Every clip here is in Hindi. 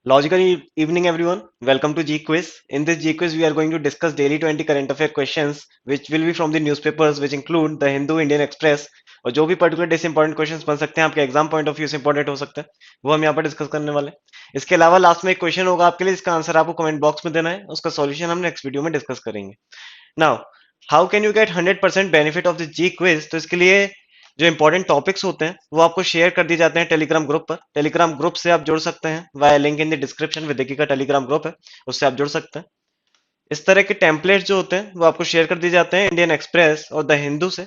Logical evening, everyone. Welcome to G Quiz. In this G Quiz, we are going to discuss daily 20 current affair questions, which will be from the newspapers, which include the Hindu, Indian Express, और जो भी पर्टिकुलर डे से इंपॉर्टेंट क्वेश्चंस बन सकते हैं आपके एग्जाम पॉइंट ऑफ व्यू से इंपॉर्टेंट हो सकते हैं वो हम यहाँ पर डिस्कस करने वाले हैं। इसके अलावा लास्ट में एक क्वेश्चन होगा आपके लिए, इसका आंसर आपको कमेंट बॉक्स में देना है, उसका सॉल्यूशन हम नेक्स्ट वीडियो में डिस्कस करेंगे। Now, how can you get 100% benefit of the G quiz? तो इसके लिए जो इंपॉर्टेंट टॉपिक्स होते हैं वो आपको शेयर कर दिए जाते हैं टेलीग्राम ग्रुप पर। टेलीग्राम ग्रुप से आप जुड़ सकते हैं via link in the description. विदेकी का टेलीग्राम ग्रुप है, उससे आप जुड़ सकते हैं। इस तरह के टेम्पलेट्स जो होते हैं वो आपको शेयर कर दिए जाते हैं इंडियन एक्सप्रेस और द हिंदू से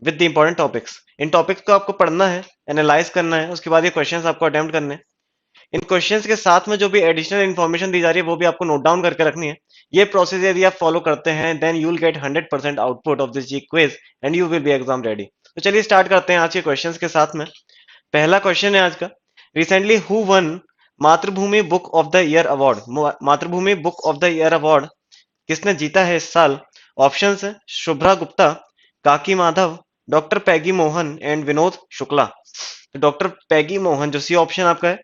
with the important topics. In topics को आपको पढ़ना है, एनालाइज करना है, उसके बाद ये क्वेश्चंस आपको अटेम्प्ट करने हैं। इन क्वेश्चंस के साथ में जो भी एडिशनल इन्फॉर्मेशन दी जा रही है वो भी आपको नोट डाउन करके रखनी है। ये प्रोसेस यदि आप फॉलो करते हैं then you will get 100% output of this G quiz and you will be exam ready. तो चलिए स्टार्ट करते हैं आज के क्वेश्चंस के साथ में। पहला क्वेश्चन है आज का, recently who won Mathrubhumi book of the year award? Mathrubhumi book of the year award किसने जीता है इस साल? ऑप्शंस है शुभ्रा गुप्ता, काकी Madhav, doctor Peggy Mohan and Vinod Shukla. तो डॉक्टर पैगी मोहन जो सी ऑप्शन आपका है,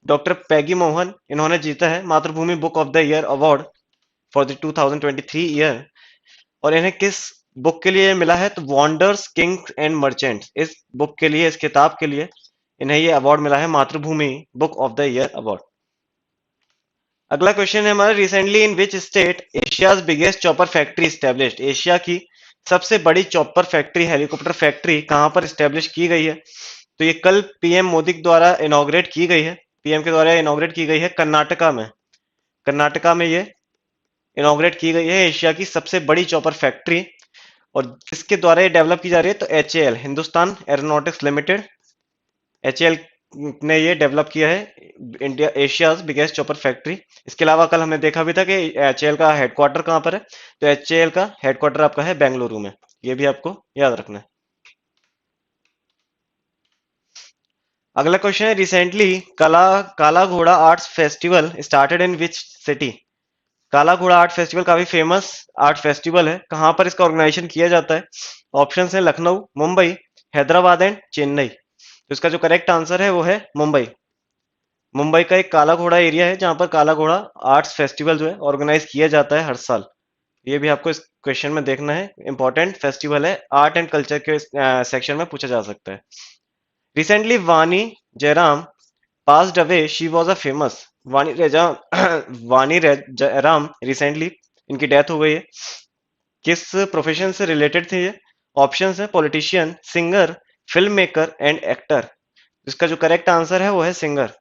डॉक्टर पैगी मोहन, इन्होंने जीता है मातृभूमि book of the year award for the 2023 year. और इन्हें किस बुक के लिए मिला है? तो वॉन्डर्स किंग्स एंड मर्चेंट्स, इस बुक के लिए, इस किताब के लिए इन्हें ये अवार्ड मिला है, मातृभूमि book of the year award. अगला क्वेश्चन है हमारा, recently in which state Asia's biggest chopper factory established? Asia की सबसे बड़ी चॉपर फैक्ट्री, हेलीकॉप्टर फैक्ट्री कहां पर स्टैब्लिश की गई है? तो ये कल पीएम मोदी द्वारा इनॉग्रेट की गई है, पीएम के द्वारा इनॉग्रेट की गई है कर्नाटका में। कर्नाटका में ये इनॉग्रेट की गई है एशिया की सबसे बड़ी चॉपर फैक्ट्री। और किसके द्वारा ये डेवलप की जा रही है? तो HAL, Hindustan aeronautics limited, HAL ने ये डेवलप किया है India Asia's biggest chopper factory. इसके अलावा कल हमने देखा भी था कि एचएएल का हेडक्वार्टर कहाँ पर है, तो एचएएल का हेडक्वार्टर आपका है बेंगलुरु में। ये भी आपको याद रखना है। अगला क्वेश्चन है, रिसेंटली काला घोड़ा arts festival started in which city? काला घोड़ा आर्ट फेस्टिवल काफी फेमस आर्ट फेस्टिवल है, कहां पर इसका ऑर्गेनाइजेशन किया जाता है? ऑप्शन है लखनऊ, मुंबई, हैदराबाद एंड चेन्नई। तो इसका जो करेक्ट आंसर है वो है मुंबई। मुंबई का एक काला घोड़ा एरिया है जहां पर काला घोड़ा आर्ट्स फेस्टिवल जो है ऑर्गेनाइज किया जाता है हर साल। ये भी आपको इस क्वेश्चन में देखना है, इंपॉर्टेंट फेस्टिवल है, आर्ट एंड कल्चर के सेक्शन में पूछा जा सकता है। रिसेंटली वानी Jairam passed away, she was a famous. वानी रेजा वानी जयराम रिसेंटली इनकी डेथ हो गई है, किस प्रोफेशन से रिलेटेड थे ये? ऑप्शन है politician, singer, film maker and actor. इसका जो करेक्ट आंसर है वो है सिंगर।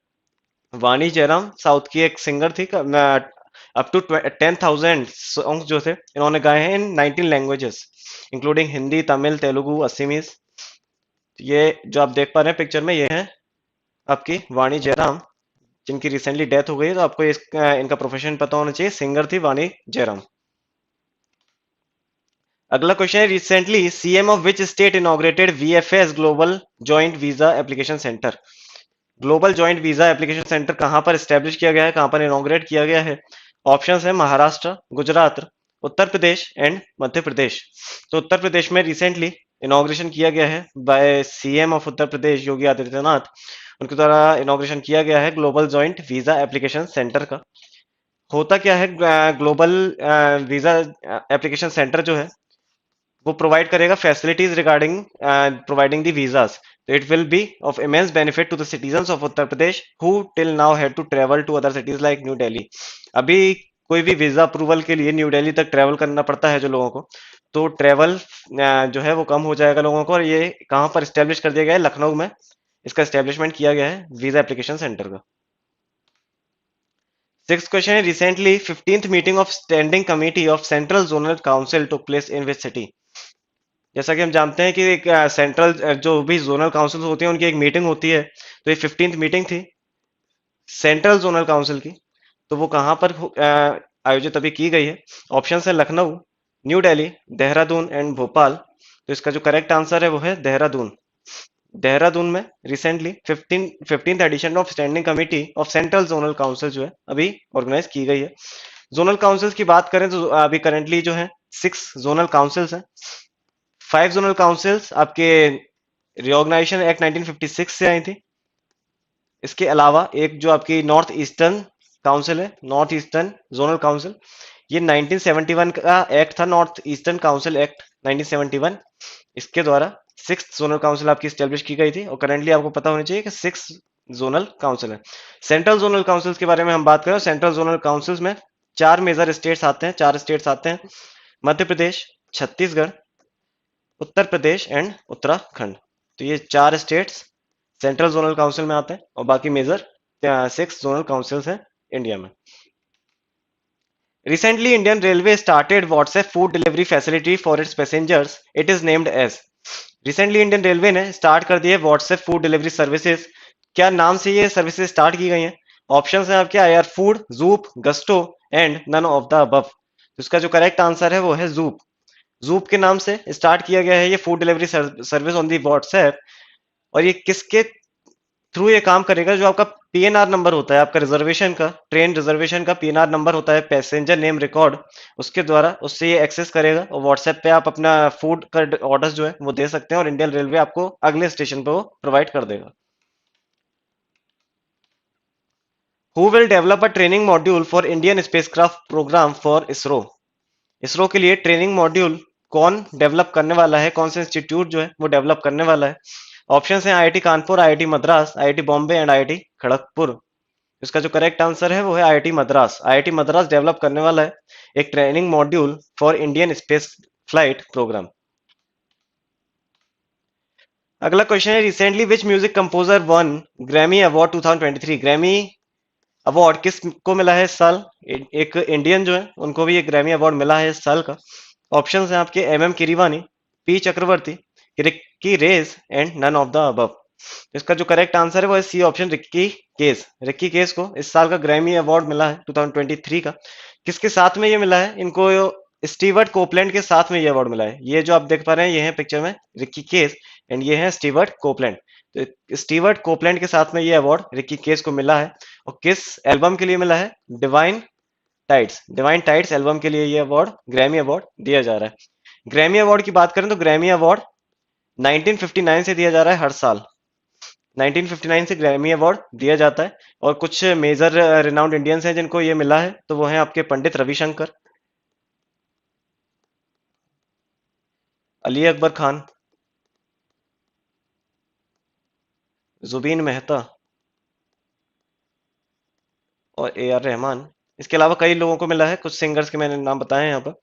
वानी जयराम साउथ की एक सिंगर थी, अप टू 10,000 सॉन्ग्स जो थे इन्होंने गाए हैं इन 19 languages including Hindi, Tamil, Telugu, Assamese. ये जो आप देख पा रहे हैं पिक्चर में, ये है आपकी वाणी जयराम जिनकी रिसेंटली डेथ हो गई है। तो आपको इनका प्रोफेशन पता होना चाहिए, सिंगर थी वाणी जयराम। अगला क्वेश्चन है, recently CM of which state inaugurated VFS global joint visa application centre? Global joint visa application centre कहां पर स्टैब्लिश किया गया है, कहां पर इनॉग्रेट किया गया है? ऑप्शंस है महाराष्ट्र, गुजरात, उत्तर प्रदेश एंड मध्य प्रदेश। तो उत्तर प्रदेश में रिसेंटली इनॉग्रेशन किया गया है बाय सीएम ऑफ उत्तर प्रदेश योगी आदित्यनाथ, उनके द्वारा इनॉग्रेशन किया गया है global joint visa application centre का। होता क्या है, ग्लोबल वीजा एप्लीकेशन सेंटर जो है वो प्रोवाइड करेगा facilities regarding providing the visas. तो it will be of immense benefit to the citizens of Uttar Pradesh who till now had to travel to other cities like New Delhi. अभी कोई भी वीजा अप्रूवल के लिए न्यू दिल्ली तक ट्रेवल करना पड़ता है जो लोगों को, तो ट्रेवल जो है वो कम हो जाएगा लोगों को। और ये कहाँ पर स्टेब्लिश कर दिया गया है? लखनऊ में इसका स्टेब्लिशमेंट किया गया है वीजा एप्लीकेशन सेंटर का। सिक्स क्वेश्चन है, recently 15th meeting of standing committee of central zonal council took place in which city? जैसा कि हम जानते हैं कि एक सेंट्रल जो भी जोनल काउंसिल होती है उनकी एक मीटिंग होती है, तो ये 15th मीटिंग थी सेंट्रल जोनल काउंसिल की, तो वो कहाँ पर आयोजित अभी की गई है? ऑप्शन है लखनऊ, न्यू दिल्ली, देहरादून एंड भोपाल। तो इसका जो करेक्ट आंसर है वो है देहरादून। देहरादून में recently 15th edition of standing committee of central zonal council जो है अभी ऑर्गेनाइज की गई है। जोनल काउंसिल्स की बात करें तो अभी करंटली जो है 6 जोनल काउंसिल्स हैं। 5 जोनल काउंसिल्स आपके रिऑर्गेनाइजेशन एक्ट 1956 से आई थी। इसके अलावा एक जो आपकी नॉर्थ ईस्टर्न काउंसिल है, नॉर्थ ईस्टर्न जोनल काउंसिल, ये 1971 का एक्ट था, नॉर्थ ईस्टर्न काउंसिल एक्ट 1971। इसके द्वारा सिक्स जोनल काउंसिल आपकी स्टेब्लिश की गई थी और करंटली आपको पता होना चाहिए कि सिक्स जोनल काउंसिल है। सेंट्रल जोनल काउंसिल्स के बारे में हम बात करें, सेंट्रल जोनल काउंसिल्स में चार मेजर स्टेट्स आते हैं, चार स्टेट्स आते हैं, मध्य प्रदेश, छत्तीसगढ़, उत्तर प्रदेश एंड उत्तराखंड। तो ये चार स्टेट्स सेंट्रल जोनल काउंसिल में आते हैं और बाकी मेजर सिक्स जोनल काउंसिल्स हैं इंडिया में। Recently, Indian Railway started WhatsApp food delivery facility for its passengers. It is named as. Recently, Indian Railway ने स्टार्ट कर दिए WhatsApp फूड डिलीवरी सर्विसेज। क्या नाम से ये सर्विसेज स्टार्ट की गई हैं? ऑप्शंस हैं आपके आयर food, Zoop, Gusto and none of the above. तो इसका जो करेक्ट आंसर है वो है जूप। जूप के नाम से स्टार्ट किया गया है ये food delivery service on the WhatsApp. और ये किसके थ्रू ये काम करेगा? जो आपका पीएनआर नंबर होता है, आपका रिजर्वेशन का, ट्रेन रिजर्वेशन का पीएनआर नंबर होता है, पैसेंजर नेम रिकॉर्ड, उसके द्वारा उससे ये एक्सेस करेगा और व्हाट्सएप पे आप अपना फूड का ऑर्डर्स जो है वो दे सकते हैं और इंडियन रेलवे आपको अगले स्टेशन पे वो प्रोवाइड कर देगा। Who will develop a training module for Indian spacecraft program for ISRO? ISRO के लिए ट्रेनिंग मॉड्यूल कौन डेवलप करने वाला है? कौन सा इंस्टीट्यूट जो है वो डेवलप करने वाला है? ऑप्शन है IIT Kanpur, IIT Madras, IIT Bombay and IIT Kharagpur. इसका जो करेक्ट आंसर है वो है IIT Madras. IIT Madras develop करने वाला है एक training module for Indian space flight program. अगला क्वेश्चन है, recently which music composer won Grammy award 2023? Grammy award किस को मिला है इस साल? एक इंडियन जो है उनको भी एक ग्रैमी अवार्ड मिला है इस साल का। ऑप्शंस हैं आपके M M Keeravani, P Chakravarthy, Ricky रेस and none of the above. इसका जो करेक्ट आंसर है वो है सी ऑप्शन, रिक्की केस। रिक्की केस को इस साल का ग्रैमी अवार्ड मिला है 2023 का। किसके साथ में ये मिला है इनको? स्टीवर्ट कोपलैंड के साथ में ये अवार्ड मिला है। ये जो आप देख पा रहे हैं ये है पिक्चर में रिक्की केस एंड ये है स्टीवर्ट कोपलैंड। तो स्टीवर्ट कोपलैंड के साथ में ये अवार्ड रिक्की केस को मिला है। और किस एल्बम के लिए मिला है? Divine tides. Divine tides album के लिए ये अवार्ड, ग्रैमी अवार्ड दिया जा रहा है। ग्रैमी अवार्ड की बात करें तो ग्रैमी अवार्ड 1959 से दिया जा रहा है हर साल। 1959 से ग्रैमी अवार्ड दिया जाता है और कुछ मेजर रिनाउंड इंडियंस हैं जिनको ये मिला है, तो वो हैं आपके पंडित रविशंकर, अली अकबर खान, जुबीन मेहता और ए आर रहमान। इसके अलावा कई लोगों को मिला है, कुछ सिंगर्स के मैंने नाम बताए हैं यहाँ पर।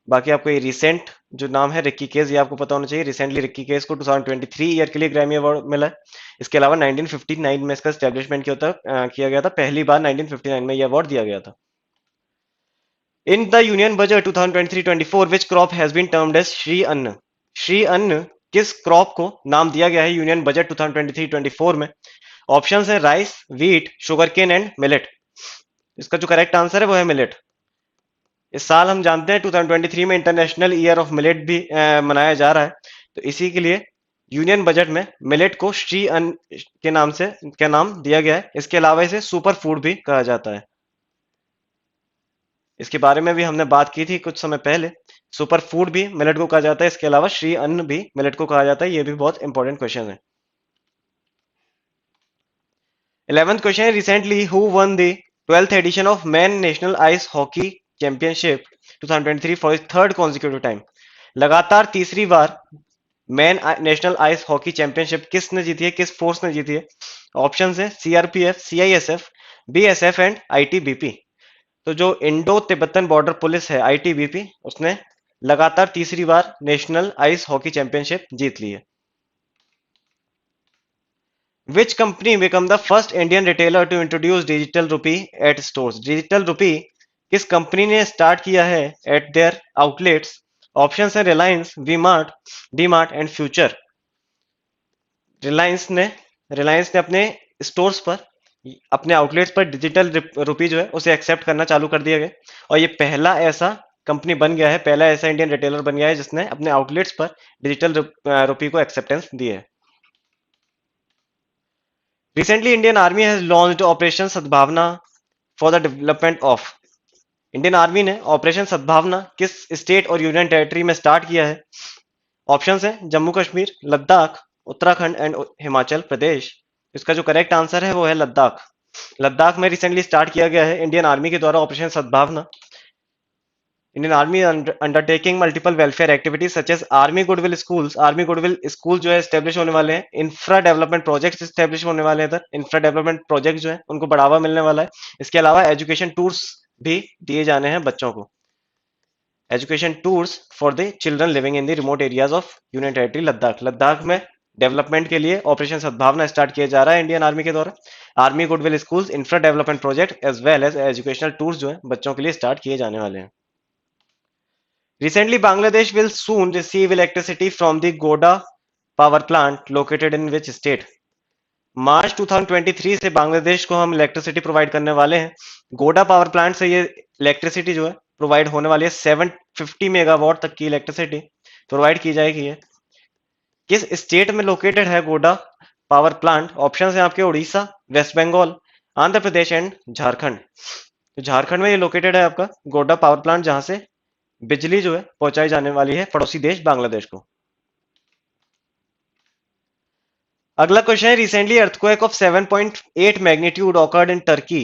बाकी आपको ये रिसेंट जो नाम है रिक्की केस, ये आपको पता होना चाहिए। रिसेंटली रिक्की केस को 2023 ईयर के लिए ग्रैमी अवार्ड मिला है। इसके अलावा 1959 में इसका एस्टेब्लिशमेंट किया गया था। पहली बार 1959 में ये अवार्ड दिया गया था। In the Union Budget 2023-24, which crop has been termed as Shri अन्न? श्री अन्न किस क्रॉप को नाम दिया गया है यूनियन बजट 2023-24 में? ऑप्शंस हैं rice, wheat, sugar cane and millet. इसका जो करेक्ट आंसर है वो है मिलेट। इस साल हम जानते हैं 2023 में इंटरनेशनल ईयर ऑफ मिलेट भी मनाया जा रहा है, तो इसी के लिए यूनियन बजट में मिलेट को श्री अन्न के नाम से क्या नाम दिया गया है। इसके अलावा इसे सुपर फूड भी कहा जाता है। इसके बारे में भी हमने बात की थी कुछ समय पहले। सुपर फूड भी मिलेट को कहा जाता है, इसके अलावा श्री अन्न भी मिलेट को कहा जाता है। ये भी बहुत इंपॉर्टेंट क्वेश्चन है। 11th क्वेश्चन है, recently who won the 12th edition of men national ice hockey championship 2023 for third consecutive time? लगातार तीसरी बार men national ice hockey championship किसने जीती है, किस फोर्स ने जीती है? ऑप्शन है CRPF, CISF, BSF and ITBP. तो जो इंडो तिब्बतन बॉर्डर पुलिस है आईटीबीपी, उसने लगातार तीसरी बार नेशनल आइस हॉकी चैंपियनशिप जीत ली है। Which company become the first Indian retailer to introduce digital rupee at stores? Digital rupee किस कंपनी ने स्टार्ट किया है एट देयर आउटलेट्स? ऑप्शन है रिलायंस, वी मार्ट, डी मार्ट एंड फ्यूचर। रिलायंस ने अपने स्टोर्स पर, अपने आउटलेट्स पर डिजिटल रुपी जो है उसे एक्सेप्ट करना चालू कर दिया गया और ये पहला ऐसा कंपनी बन गया है, पहला ऐसा इंडियन रिटेलर बन गया है जिसने अपने आउटलेट्स पर डिजिटल रुपी को एक्सेप्टेंस दी है। Recently Indian army has launched operation Sadbhavana for the development of. Indian army ने ऑपरेशन सद्भावना किस स्टेट और यूनियन टेरिटरी में स्टार्ट किया है? ऑप्शंस हैं जम्मू कश्मीर, लद्दाख, उत्तराखंड एंड हिमाचल प्रदेश। इसका जो करेक्ट आंसर है वो है लद्दाख। लद्दाख में रिसेंटली स्टार्ट किया गया है इंडियन आर्मी के द्वारा operation Sadbhavana. Indian army undertaking multiple welfare activities such as army goodwill schools. Army goodwill school जो है स्टेब्लिश होने वाले हैं। इंफ्रा डेवलपमेंट प्रोजेक्ट्स स्टेब्लिश होने वाले हैं इधर। इंफ्रा डेवलपमेंट प्रोजेक्ट जो है उनको बढ़ावा मिलने वाला है। इसके अलावा एजुकेशन टूर्स भी दिए जाने हैं बच्चों को। Education tours for the children living in the remote areas of union territory Ladakh. Ladakh में डेवलपमेंट के लिए ऑपरेशन सद्भावना स्टार्ट किया जा रहा है इंडियन आर्मी के द्वारा। Army goodwill schools, infra development project as well as educational tours जो है बच्चों के लिए स्टार्ट किए जाने वाले हैं। Recently, Bangladesh will soon receive electricity from the Goda power plant located in which state? मार्च 2023 से बांग्लादेश को हम इलेक्ट्रिसिटी प्रोवाइड करने वाले हैं। गोडा पावर प्लांट से ये इलेक्ट्रिसिटी जो है प्रोवाइड होने वाली है। 750 मेगावाट तक की इलेक्ट्रिसिटी प्रोवाइड की जाएगी। है किस स्टेट में लोकेटेड है गोडा पावर प्लांट? ऑप्शन है आपके उड़ीसा, वेस्ट बंगाल, आंध्र प्रदेश एंड झारखंड। तो झारखंड में ये लोकेटेड है आपका गोडा पावर प्लांट, जहां से बिजली जो है पहुंचाई जाने वाली है पड़ोसी देश बांग्लादेश को। अगला क्वेश्चन है, recently earthquake of 7.8 magnitude occurred in Turkey.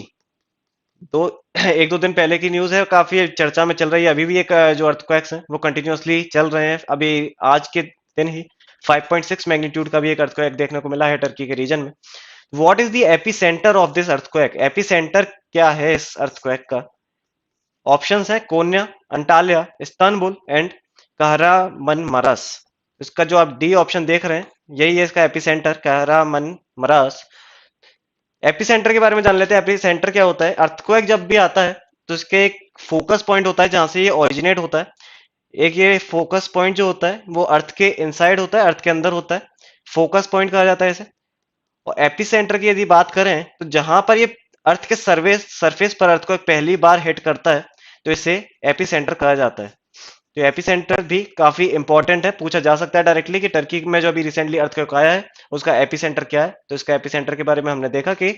तो एक दो दिन पहले की न्यूज है, काफी चर्चा में चल रही है। अभी भी एक जो अर्थक्वेक्स हैं वो कंटिन्यूअसली चल रहे हैं। अभी आज के दिन ही 5.6 मैग्नीट्यूड का भी एक अर्थक्वेक देखने को मिला है टर्की के रीजन में। What is the AP centre of this earthquake? AP centre क्या है इस अर्थक्वेक का? ऑप्शंस है कोन्या, अंटालिया, इस्तांबुल एंड कहरामनमरास। इसका जो आप डी ऑप्शन देख रहे हैं यही है इसका एपिसेंटर, कहरामनमरास। एपिसेंटर के बारे में जान लेते हैं। एपिसेंटर क्या होता है? अर्थक्वेक जब भी आता है तो इसके एक फोकस पॉइंट होता है जहां से ये ओरिजिनेट होता है। एक ये फोकस पॉइंट जो होता है वो अर्थ के इनसाइड होता है, अर्थ के अंदर होता है। फोकस पॉइंट कहा जाता है इसे। और एपिसेंटर की यदि बात करें तो जहां पर ये अर्थ के सरफेस पर अर्थ को पहली बार हिट करता है तो इसे एपिसेंटर कहा जाता है। तो एपिसेंटर भी काफी इंपॉर्टेंट है, पूछा जा सकता है डायरेक्टली कि टर्की में जो अभी रिसेंटली अर्थक्वेक आया है उसका एपिसेंटर क्या है। तो इसका एपिसेंटर के बारे में हमने देखा कि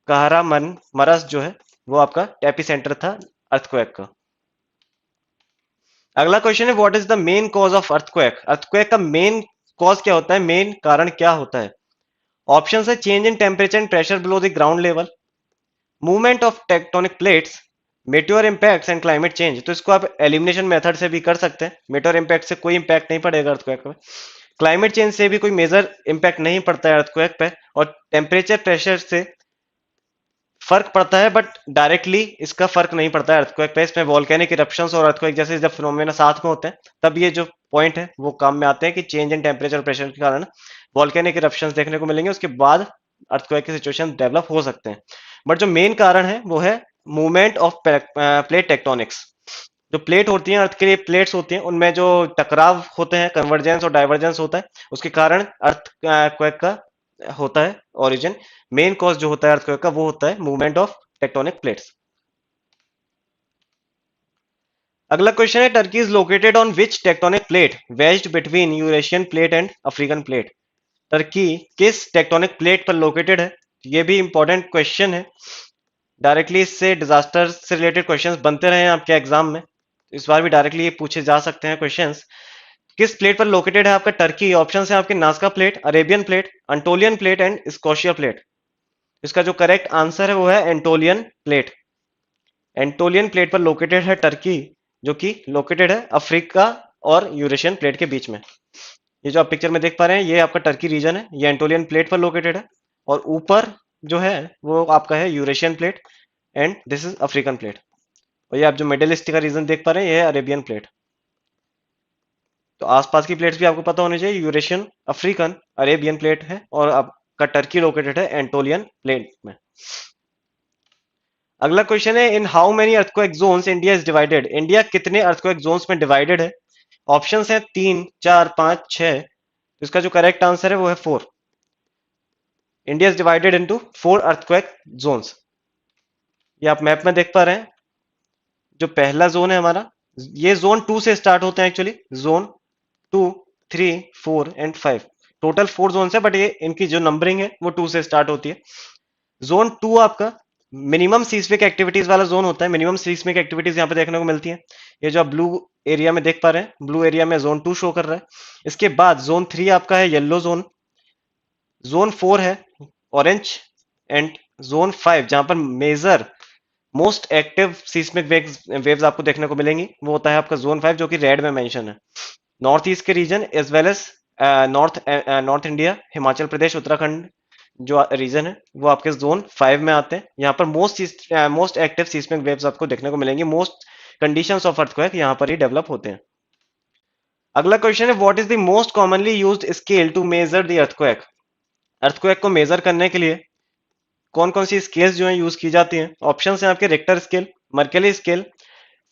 कहरामनमरस जो है वो आपका एपिसेंटर था अर्थक्वेक का। अगला क्वेश्चन है, what is the main cause of earthquake? Earthquake का मेन कॉज क्या होता है, मेन कारण क्या होता है? ऑप्शन है change in temperature and pressure below the ground level, movement of tectonic plates, Meteor impacts and climate change. तो इसको आप एलिमिनेशन मेथड से भी कर सकते हैं। मेटेओर इम्पैक्ट से कोई इम्पैक्ट नहीं पड़ेगा अर्थक्वेक पे। क्लाइमेट चेंज से भी कोई मेजर इम्पैक्ट नहीं पड़ता है अर्थक्वेक पे। और टेम्परेचर प्रेशर से फर्क पड़ता है बट डायरेक्टली इसका फर्क नहीं पड़ता है अर्थक्वेक पे। इसमें वॉल्केनिक इरप्शंस और अर्थक्वेक जैसे जब फिनोमेना साथ में होते हैं तब ये जो पॉइंट है वो काम में आते हैं कि चेंज इन टेम्परेचर प्रेशर के कारण वॉल्केनिक इरप्शंस देखने को मिलेंगे, उसके बाद अर्थक्वेक की सिचुएशन डेवलप हो सकते हैं। बट जो मेन कारण है वो है मूवमेंट ऑफ प्लेट टेक्टोनिक्स। जो प्लेट होती हैं, अर्थ के लिए प्लेट्स होती हैं, उनमें जो टकराव होते हैं, कन्वर्जेंस और डाइवर्जेंस होता है, उसके कारण अर्थ क्वेक का होता है ओरिजिन। मेन कॉज जो होता है अर्थक्वेक का वो होता है मूवमेंट ऑफ टेक्टोनिक प्लेट्स। अगला क्वेश्चन है, Turkey is located on which tectonic plate wedged between Eurasian plate and African plate? Turkey किस टेक्टोनिक प्लेट पर लोकेटेड है? ये भी इंपॉर्टेंट क्वेश्चन है। डायरेक्टली इससे डिजास्टर से रिलेटेड क्वेश्चंस बनते रहे हैं आपके एग्जाम में, इस बार भी डायरेक्टली ये पूछे जा सकते हैं क्वेश्चंस। किस प्लेट पर लोकेटेड है आपका टर्की? ऑप्शन है आपके Nazca plate, Arabian plate, Anatolian plate and Scotia plate. इसका जो करेक्ट आंसर है वो है एंटोलियन प्लेट। एंटोलियन प्लेट पर लोकेटेड है टर्की, जो कि लोकेटेड है अफ्रीका और यूरेशियन प्लेट के बीच में। ये जो आप पिक्चर में देख पा रहे हैं ये आपका टर्की रीजन है, ये एंटोलियन प्लेट पर लोकेटेड है। और ऊपर जो है वो आपका है Eurasian plate and this is African plate. और ये आप जो मिडिल ईस्ट का रीजन देख पा रहे हैं ये है अरेबियन प्लेट। तो आसपास की प्लेट्स भी आपको पता होनी चाहिए, यूरेशियन, अफ्रीकन, अरेबियन प्लेट है और आपका टर्की लोकेटेड है एंटोलियन प्लेट में। अगला क्वेश्चन है, in how many earthquake zones India is divided? India कितने अर्थक्वेक जोन्स में डिवाइडेड है? ऑप्शंस है 3, 4, 5, 6। तो इसका जो करेक्ट आंसर है वो है 4। India is divided into 4 earthquake zones. ये आप मैप में देख पा रहे हैं। जो पहला जोन है हमारा, ये जोन 2 से स्टार्ट होते हैं actually. Zone 2, 3, 4 and 5, total 4 zone है, बट ये इनकी जो नंबरिंग है वो 2 से स्टार्ट होती है। जोन 2 आपका मिनिमम सीस्मिक एक्टिविटीज वाला जोन होता है। मिनिमम सीस्मिक एक्टिविटीज यहाँ पे देखने को मिलती है। ये जो आप ब्लू एरिया में देख पा रहे हैं, ब्लू एरिया में जोन 2 शो कर रहा है। इसके बाद जोन 3 आपका है येलो जोन। जोन 4 है ऑरेंज एंड जोन 5 जहां पर major most active seismic waves आपको देखने को मिलेंगी, वो होता है आपका जोन 5 जो कि रेड में मेंशन है। नॉर्थ ईस्ट के region as well as north India, Himachal Pradesh, Uttarakhand जो रीजन है वो आपके जोन 5 में आते हैं। यहाँ पर मोस्ट एक्टिव सीस्मिक वेव्स आपको देखने को मिलेंगी, मोस्ट कंडीशंस ऑफ अर्थक्वेक यहाँ पर ही डेवलप होते हैं। अगला क्वेश्चन है what is the most commonly used scale to measure the earthquake. Earthquake को मेजर करने के लिए कौन कौन सी स्केल्स जो है यूज की जाती हैं? ऑप्शन है आपके Richter scale, Mercalli scale,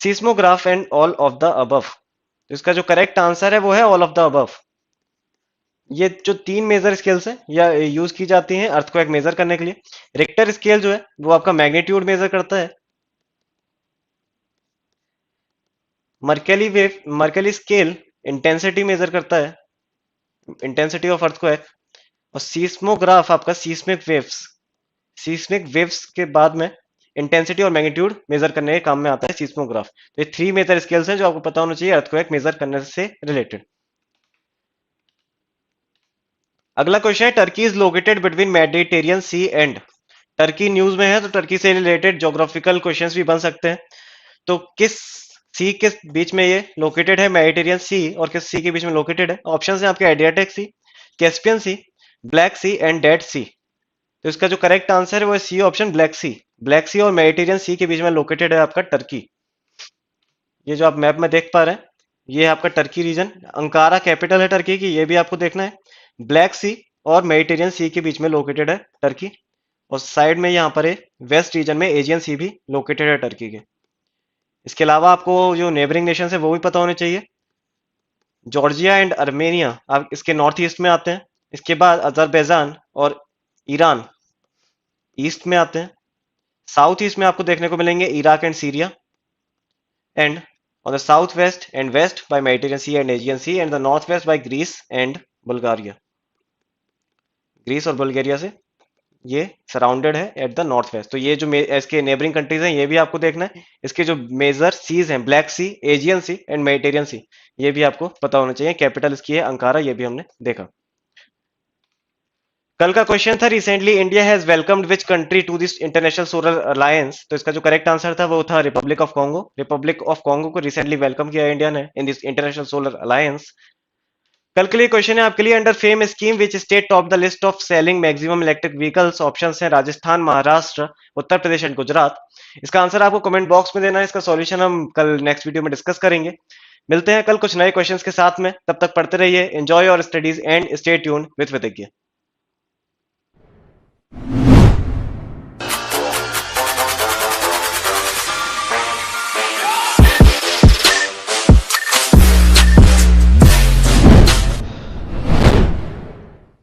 seismograph and all of the above. तो इसका जो करेक्ट आंसर है वो है ऑल ऑफ द अबव। ये जो तीन मेजर स्केल्स हैं या यूज की जाती हैं अर्थक्वेक मेजर करने के लिए। रिक्टर स्केल जो है वो आपका मैग्नीट्यूड मेजर करता है। मर्केली स्केल इंटेंसिटी मेजर करता है, इंटेंसिटी ऑफ अर्थक्वेक। और सीस्मोग्राफ आपका सीस्मिक वेव्स के बाद में इंटेंसिटी और मैग्नीट्यूड मेजर करने के काम में आता है सीस्मोग्राफ। तो ये थ्री मेजर स्केल्स हैं जो आपको पता होना चाहिए अर्थक्वेक मेजर करने से रिलेटेड। अगला क्वेश्चन है Turkey is located between Mediterranean sea and. Turkey news में है तो टर्की से रिलेटेड ज्योग्राफिकल क्वेश्चंस भी बन सकते हैं। तो किस सी के बीच में ये लोकेटेड है? मेडिटेरियन सी और किस सी के बीच में लोकेटेड है? ऑप्शन है आपके Adriatic Sea, Caspian Sea, Black Sea and Dead Sea. तो इसका जो करेक्ट आंसर है वो C option Black Sea. Black Sea और मेडिटेरियन सी के बीच में लोकेटेड है आपका टर्की। ये जो आप मैप में देख पा रहे हैं ये है आपका टर्की रीजन। अंकारा कैपिटल है टर्की की, ये भी आपको देखना है। ब्लैक सी और मेडिटेरियन सी के बीच में लोकेटेड है टर्की। और साइड में यहाँ पर वेस्ट रीजन में एजियन सी भी लोकेटेड है टर्की के। इसके अलावा आपको जो नेबरिंग नेशन है वो भी पता होने चाहिए। जॉर्जिया एंड अर्मेनिया आप इसके नॉर्थ ईस्ट में आते हैं। इसके बाद अजरबैजान और ईरान ईस्ट में आते हैं। साउथ ईस्ट में आपको देखने को मिलेंगे Iraq and Syria. And on the southwest and west by Mediterranean Sea and Aegean Sea and the northwest by Greece and Bulgaria। Greece और बुल्गारिया से ये सराउंडेड है एट द नॉर्थ वेस्ट। तो ये जो इसके नेबरिंग कंट्रीज हैं ये भी आपको देखना है। इसके जो मेजर सीज हैं Black Sea, Aegean Sea and Mediterranean Sea, ये भी आपको पता होना चाहिए। कैपिटल इसकी है अंकारा, ये भी हमने देखा। कल का क्वेश्चन था recently India has welcomed which country to this international solar alliance. तो इसका जो करेक्ट आंसर था वो था republic of Congo. Republic of Congo को रिसेंटली वेलकम किया इंडिया ने in this international solar alliance. कल के लिए क्वेश्चन है आपके लिए under FAME scheme which state top the list of selling maximum electric vehicles. Option है राजस्थान, महाराष्ट्र, उत्तर प्रदेश एंड गुजरात। इसका आंसर आपको कमेंट बॉक्स में देना है। इसका सॉल्यूशन हम कल नेक्स्ट वीडियो में डिस्कस करेंगे। मिलते हैं कल कुछ नए क्वेश्चंस के साथ में, तब तक पढ़ते रहिए। Enjoy your studies and stay tuned with विदिज्ञ।